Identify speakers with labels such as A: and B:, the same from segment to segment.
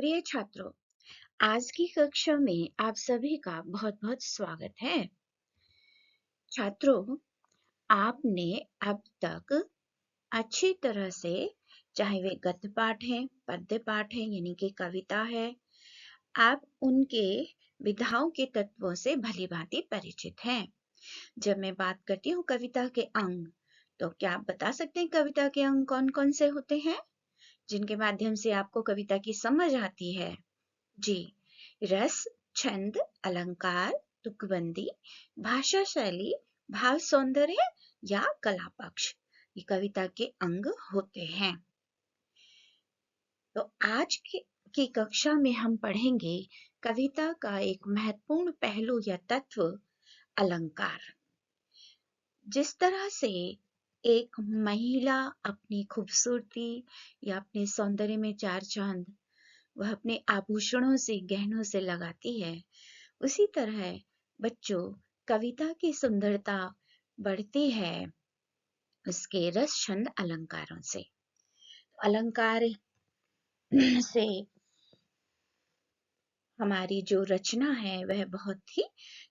A: प्रिय छात्रों, आज की कक्षा में आप सभी का बहुत बहुत स्वागत है। छात्रों, आपने अब तक अच्छी तरह से, चाहे वे गद्य पाठ है, पद्य पाठ है यानी कि कविता है, आप उनके विधाओं के तत्वों से भली भांति परिचित हैं। जब मैं बात करती हूँ कविता के अंग, तो क्या आप बता सकते हैं कविता के अंग कौन कौन से होते हैं जिनके माध्यम से आपको कविता की समझ आती है? जी, रस, छंद, अलंकार, तुकबंदी, भाषा शैली, भाव सौंदर्य या कला पक्ष, ये कविता के अंग होते हैं। तो आज की कक्षा में हम पढ़ेंगे कविता का एक महत्वपूर्ण पहलू या तत्व, अलंकार। जिस तरह से एक महिला अपनी खूबसूरती या अपने सौंदर्य में चार चांद वह अपने आभूषणों से, गहनों से लगाती है, उसी तरह बच्चों, कविता की सुंदरता बढ़ती है उसके रस, छंद, अलंकारों से। अलंकार से हमारी जो रचना है वह बहुत ही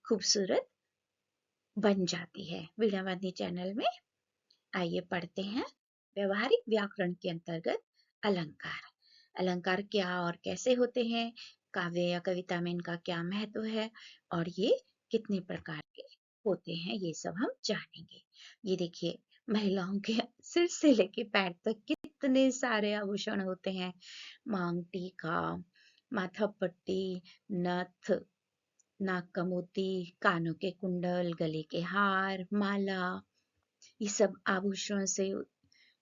A: खूबसूरत बन जाती है। वीणावादी चैनल में आइए पढ़ते हैं व्यवहारिक व्याकरण के अंतर्गत अलंकार। अलंकार क्या और कैसे होते हैं, काव्य या कविता में इनका क्या महत्व है और ये कितने प्रकार के होते हैं, ये सब हम जानेंगे। ये देखिए, महिलाओं के सिर से लेके पैर तक कितने सारे आभूषण होते हैं। मांग टीका, माथा पट्टी, नथ, नाक का मोती, कानों के कुंडल, गले के हार, माला, ये सब आभूषणों से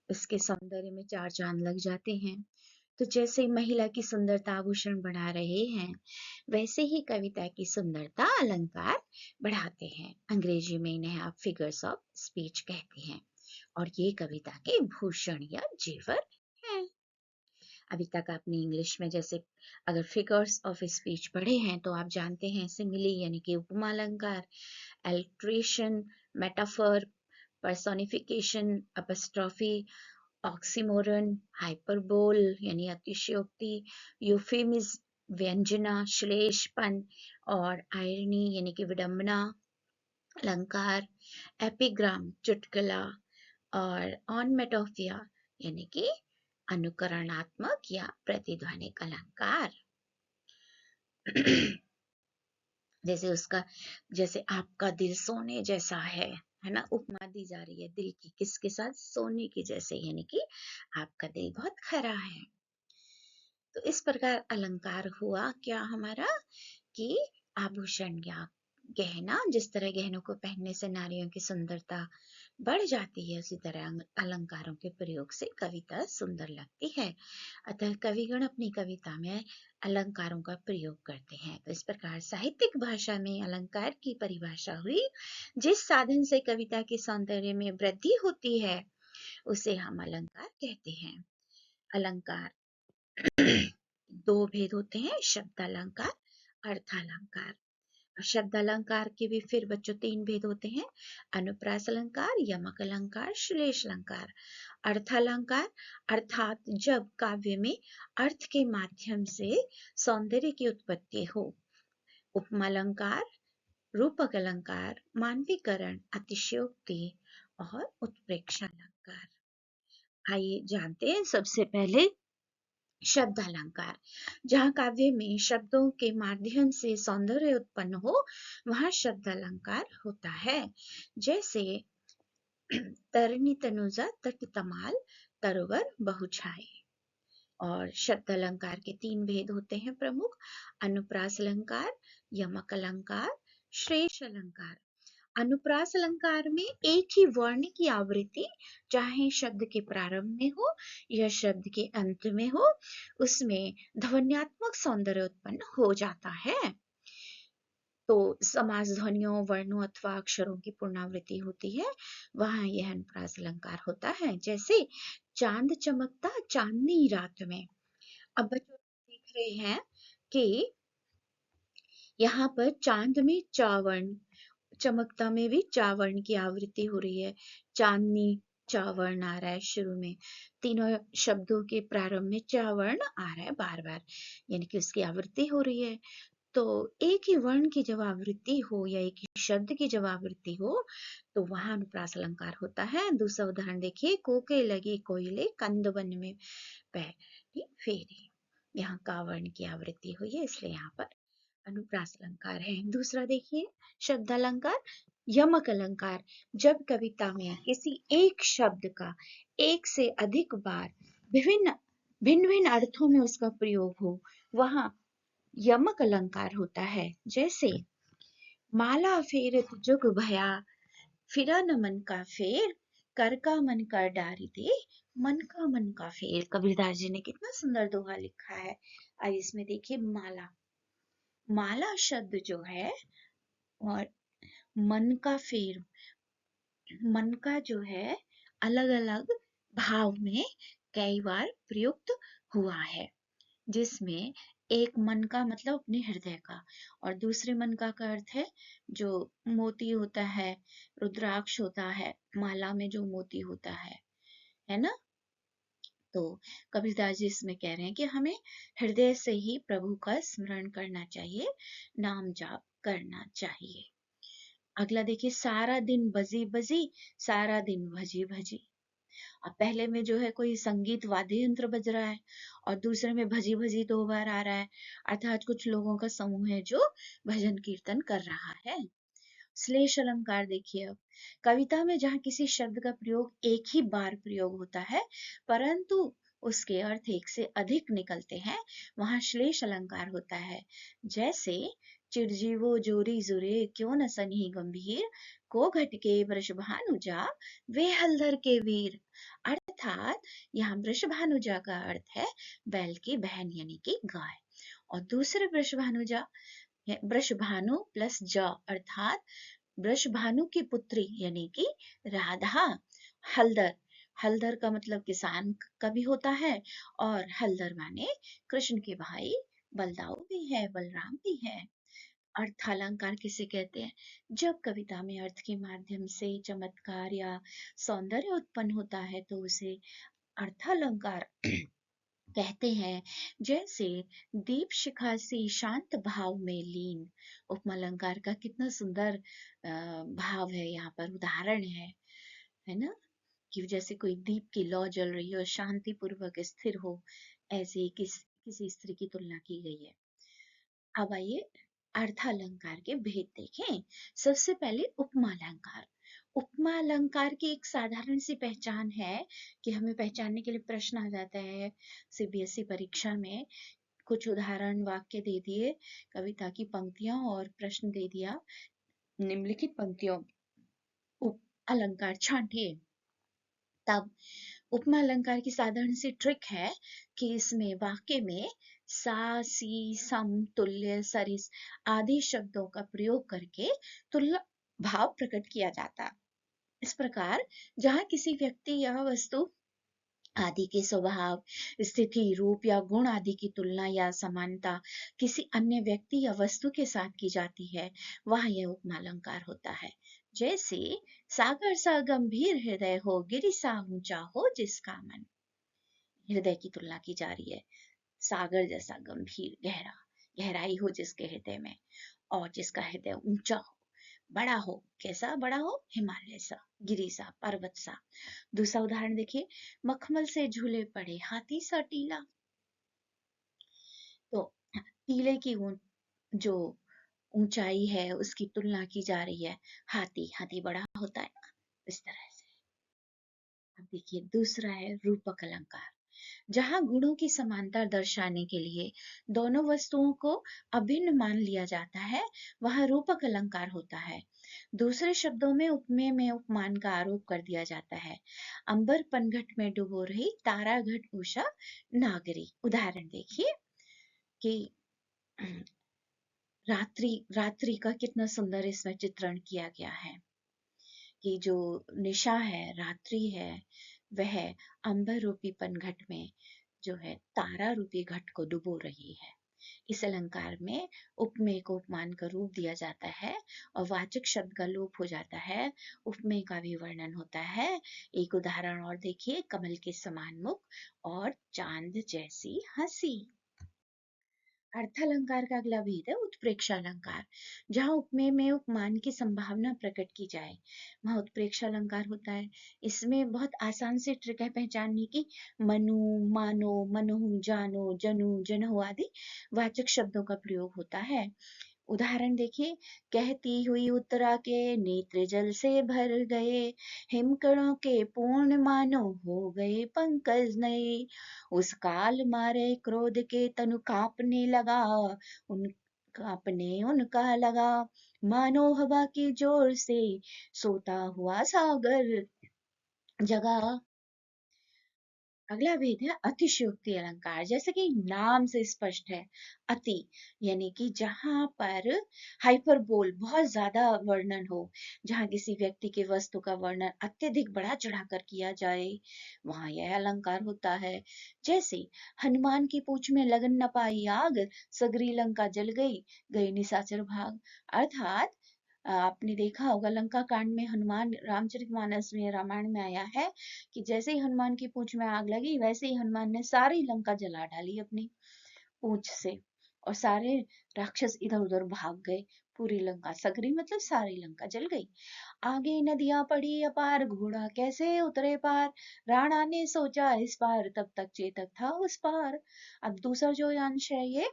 A: उसके सौंदर्य में चार चांद लग जाते हैं। तो जैसे महिला की सुंदरता आभूषण बढ़ा रहे हैं, वैसे ही कविता की सुंदरता अलंकार बढ़ाते हैं। अंग्रेजी में इन्हें आप फिगर्स ऑफ स्पीच कहते हैं और ये कविता के भूषण या जेवर हैं। अभी तक आपने इंग्लिश में जैसे अगर फिगर्स ऑफ स्पीच पढ़े हैं तो आप जानते हैं सिमिली यानी कि उपमा अलंकार, alteration, metaphor, personification, apostrophe, oxymoron, hyperbole यानी अतिशयोक्ति, यूफेमिज्म व्यंजना, श्लेषपन और आयरनी यानी कि विडंबना, अलंकार, एपिग्राम चुटकुला और ऑनमेटोफिया यानी कि अनुकरणात्मक या प्रतिध्वनिक अलंकार। जैसे आपका दिल सोने जैसा है ना, उपमा दी जा रही है दिल की किसके साथ, सोने के जैसे, यानी कि आपका दिल बहुत खरा है। तो इस प्रकार अलंकार हुआ क्या हमारा कि आभूषण या गहना, जिस तरह गहनों को पहनने से नारियों की सुंदरता बढ़ जाती है, उसी तरह अलंकारों के प्रयोग से कविता सुंदर लगती है। अतः कविगण अपनी कविता में अलंकारों का प्रयोग करते हैं। तो इस प्रकार साहित्यिक भाषा में अलंकार की परिभाषा हुई, जिस साधन से कविता के सौंदर्य में वृद्धि होती है उसे हम अलंकार कहते हैं। अलंकार दो भेद होते हैं, शब्द अलंकार, अर्थालंकार। शब्द अलंकार के भी फिर बच्चों तीन भेद होते हैं, अनुप्रास अलंकार, यमक अलंकार, श्लेष अलंकार। अर्थालंकार अर्थात जब काव्य में अर्थ के माध्यम से सौंदर्य की उत्पत्ति हो। उपमा अलंकार, रूपक अलंकार, मानवीकरण, अतिशयोक्ति और उत्प्रेक्षा अलंकार। आइए जानते हैं सबसे पहले शब्द अलंकार। जहाँ काव्य में शब्दों के माध्यम से सौंदर्य उत्पन्न हो, वहां शब्द अलंकार होता है। जैसे तरनी तनुजा तट तमाल, तरोवर बहुछाए। और शब्द अलंकार के तीन भेद होते हैं प्रमुख, अनुप्रास अलंकार, यमक अलंकार, श्लेष अलंकार। अनुप्रास अलंकार में एक ही वर्ण की आवृत्ति चाहे शब्द के प्रारंभ में हो या शब्द के अंत में हो, उसमें ध्वन्यात्मक सौंदर्य उत्पन्न हो जाता है। तो समास ध्वनियों, वर्णों अथवा अक्षरों की पुनरावृत्ति होती है, वहां यह अनुप्रास अलंकार होता है। जैसे चांद चमकता चांदनी रात में। अब बच्चों देख रहे हैं कि यहाँ पर चांद में चावर्ण, चमकता में भी चावर्ण की आवृत्ति हो रही है, चांदनी च वर्ण आ रहा है शुरू में, तीनों शब्दों के प्रारंभ में च वर्ण आ रहा है बार बार, यानी कि उसकी आवृत्ति हो रही है। तो एक ही वर्ण की जब आवृत्ति हो या एक ही शब्द की जब आवृत्ति हो तो वहां अनुप्रास अलंकार होता है। दूसरा उदाहरण देखिए, कोके लगे कोयले कंद वन में पैरी फेरी। यहाँ का वर्ण की आवृत्ति हुई है इसलिए यहाँ पर अनुप्रास अलंकार है। दूसरा देखिए शब्द अलंकार, यमक अलंकार। जब कविता में किसी एक शब्द का एक से अधिक बार विभिन्न भिन्न भिन्न अर्थों में उसका प्रयोग हो, वहां यमक अलंकार होता है। जैसे माला फेरत जुग भया, फिरा न मन का फेर, कर का मन कर डारी दे, मन का मन का फेर। कबीरदास जी ने कितना सुंदर दोहा लिखा है। आइए इसमें देखिए, माला, माला शब्द जो है और मन का फेर, मन का जो है अलग अलग भाव में कई बार प्रयुक्त हुआ है, जिसमें एक मन का मतलब अपने हृदय का, और दूसरे मन का अर्थ है जो मोती होता है, रुद्राक्ष होता है, माला में जो मोती होता है ना। तो कबीरदास जी इसमें कह रहे हैं कि हमें हृदय से ही प्रभु का स्मरण करना चाहिए, नाम जाप करना चाहिए। अगला देखिए, सारा दिन बजी बजी, सारा दिन भजी भजी। अब पहले में जो है कोई संगीत वाद्य यंत्र बज रहा है और दूसरे में भजी भजी 2 बार आ रहा है, अर्थात कुछ लोगों का समूह है जो भजन कीर्तन कर रहा है। श्लेष अलंकार देखिए, अब कविता में जहाँ किसी शब्द का प्रयोग एक ही बार प्रयोग होता है परंतु उसके अर्थ एक से अधिक निकलते हैं, वहां श्लेष अलंकार होता है। जैसे चिरजीवो जोरी जुरे क्यों न सनही गंभीर, को घटके वृषभानुजा वे हलधर के वीर। अर्थात यहाँ वृषभानुजा का अर्थ है बैल की बहन यानी कि गाय, और दूसरे वृषभानुजा, वृषभानु प्लस ज अर्थात वृषभानु की पुत्री यानी कि राधा। हलदर, हलदर का मतलब किसान का भी होता है और हलदर माने कृष्ण के भाई बलदाऊ भी है, बलराम भी है। अर्थालंकार किसे कहते हैं? जब कविता में अर्थ के माध्यम से चमत्कार या सौंदर्य उत्पन्न होता है तो उसे अर्थालंकार कहते हैं। जैसे दीप शिखा से शांत भाव में लीन, उपमा अलंकार का कितना सुंदर भाव है, यहाँ पर उदाहरण है ना, कि जैसे कोई दीप की लौ जल रही हो, शांति पूर्वक स्थिर हो, ऐसे ही किसी स्त्री की तुलना की गई है। अब आइए अर्थालंकार के भेद देखें। सबसे पहले उपमा अलंकार। उपमा अलंकार की एक साधारण सी पहचान है कि हमें पहचानने के लिए प्रश्न आ जाता है सीबीएसई परीक्षा में, कुछ उदाहरण वाक्य दे दिए, कविता की पंक्तियां और प्रश्न दे दिया, निम्नलिखित पंक्तियों उप अलंकार छांटिए। तब उपमा अलंकार की साधारण सी ट्रिक है कि इसमें वाक्य में सा, सी, सम, तुल्य, सरिस आदि शब्दों का प्रयोग करके तुल्य भाव प्रकट किया जाता। इस प्रकार जहाँ किसी व्यक्ति या वस्तु आदि के स्वभाव, स्थिति, रूप या गुण आदि की तुलना या समानता किसी अन्य व्यक्ति या वस्तु के साथ की जाती है, वहां यह उपमा अलंकार होता है। जैसे सागर सा गंभीर हृदय हो, गिरि सा ऊंचा हो जिसका मन। हृदय की तुलना की जा रही है, सागर जैसा गंभीर गहरा, गहराई हो जिसके हृदय में, और जिसका हृदय ऊंचा हो, बड़ा हो। कैसा बड़ा हो? हिमालय सा, गिरी सा, पर्वत सा। दूसरा उदाहरण देखिए, मखमल से झूले पड़े हाथी सा टीला। तो टीले की जो ऊंचाई है उसकी तुलना की जा रही है, हाथी, हाथी बड़ा होता है ना, इस तरह से। अब देखिए दूसरा है रूपक अलंकार। जहां गुणों की समानता दर्शाने के लिए दोनों वस्तुओं को अभिन्न मान लिया जाता है, वहां रूपक अलंकार होता है। दूसरे शब्दों में उपमेय में उपमान का आरोप कर दिया जाता है। अंबर पनघट में डुबो रही, तारा घट उषा नागरी। उदाहरण देखिए कि रात्रि, रात्रि का कितना सुंदर इसमें चित्रण किया गया है कि जो निशा है, रात्रि है, वह अंबर रूपी पनघट में जो है तारा रूपी घट को डुबो रही है। इस अलंकार में उपमेय को उपमान का रूप दिया जाता है और वाचक शब्द का लोप हो जाता है, उपमेय का भी वर्णन होता है। एक उदाहरण और देखिए, कमल के समान मुख और चांद जैसी हंसी। अर्थालंकार का अगला भेद है उत्प्रेक्षा अलंकार। जहां उपमेय में उपमान की संभावना प्रकट की जाए वहां उत्प्रेक्षा अलंकार होता है। इसमें बहुत आसान से ट्रिक है पहचानने की। मनु, मानो, मनहु, जानो, जनु, जनहु आदि वाचक शब्दों का प्रयोग होता है। उदाहरण देखिए, कहती हुई उत्तरा के नेत्र जल से भर गए, हिमकणों के पूर्ण मानो हो गए पंकज नए, उस काल मारे क्रोध के तनु कांपने लगा, उन कांपने उनका लगा, मानो हवा की जोर से सोता हुआ सागर जगा। अगला भेद है अतिशयोक्ति अलंकार। जैसे कि नाम से स्पष्ट है, अति यानी कि जहां पर हाइपरबोल बहुत ज्यादा वर्णन हो, जहां किसी व्यक्ति के वस्तु का वर्णन अत्यधिक बढ़ा चढ़ाकर किया जाए, वहां यह अलंकार होता है। जैसे हनुमान की पूंछ में लगन न पाई आग, सगरी लंका जल गई, गई निशाचर भाग। अर्थात आपने देखा होगा लंका कांड में, हनुमान रामचरितमानस में, रामायण में आया है कि जैसे ही हनुमान की पूंछ में आग लगी वैसे ही हनुमान ने सारी लंका जला डाली अपनी पूंछ से, और सारे राक्षस इधर उधर भाग गए। पूरी लंका, सगरी मतलब सारी लंका जल गई। आगे नदियां पड़ी अपार, घोड़ा कैसे उतरे पार, राणा ने सोचा इस पार, तब तक चेतक था उस पार। अब दूसरा जो अंश है ये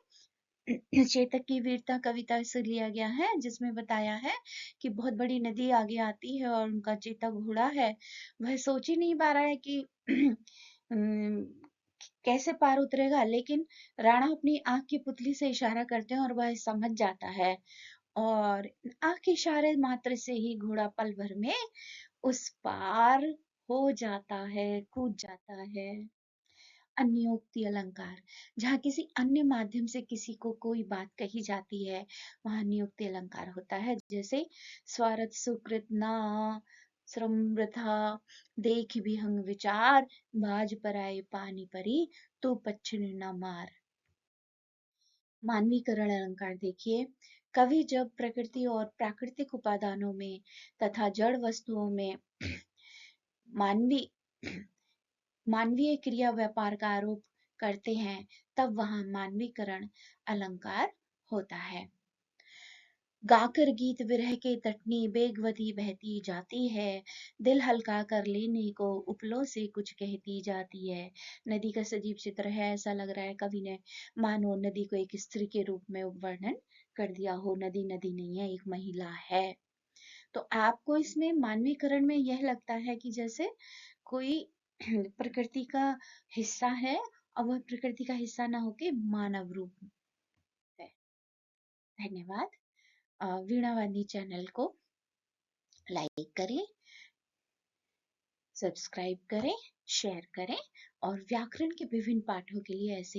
A: चेतक की वीरता कविता से लिया गया है, जिसमें बताया है कि बहुत बड़ी नदी आगे आती है और उनका चेतक घोड़ा है, वह सोच ही नहीं पा रहा है कि कैसे पार उतरेगा, लेकिन राणा अपनी आंख की पुतली से इशारा करते हैं और वह समझ जाता है, और आंख के इशारे मात्र से ही घोड़ा पल भर में उस पार हो जाता है, कूद जाता है। अन्योक्ति अलंकार। जहाँ किसी अन्य माध्यम से किसी को कोई बात कही जाती है वहां अन्योक्ति अलंकार होता है। जैसे स्वार्थ सुकृत ना, श्रम वृथा, देख विहंग विचार, बाज पराए पानी परी, तो पच्छिन न मार। मानवीकरण अलंकार देखिए, कवि जब प्रकृति और प्राकृतिक उपादानों में तथा जड़ वस्तुओं में मानवी मानवीय क्रिया व्यापार का आरोप करते हैं तब वहां मानवीकरण अलंकार होता है। गाकर गीत विरह के तटनी, बेगवती बहती जाती है, दिल हल्का कर लेने को उपलों से कुछ कहती जाती है। नदी का सजीव चित्र है, ऐसा लग रहा है कवि ने मानो नदी को एक स्त्री के रूप में वर्णन कर दिया हो। नदी नदी नहीं है, एक महिला है। तो आपको इसमें मानवीकरण में यह लगता है कि जैसे कोई प्रकृति का हिस्सा है और वह प्रकृति का हिस्सा ना होके मानव रूप है। धन्यवाद। वीणावादी चैनल को लाइक करें, सब्सक्राइब करें, शेयर करें और व्याकरण के विभिन्न पाठों के लिए ऐसे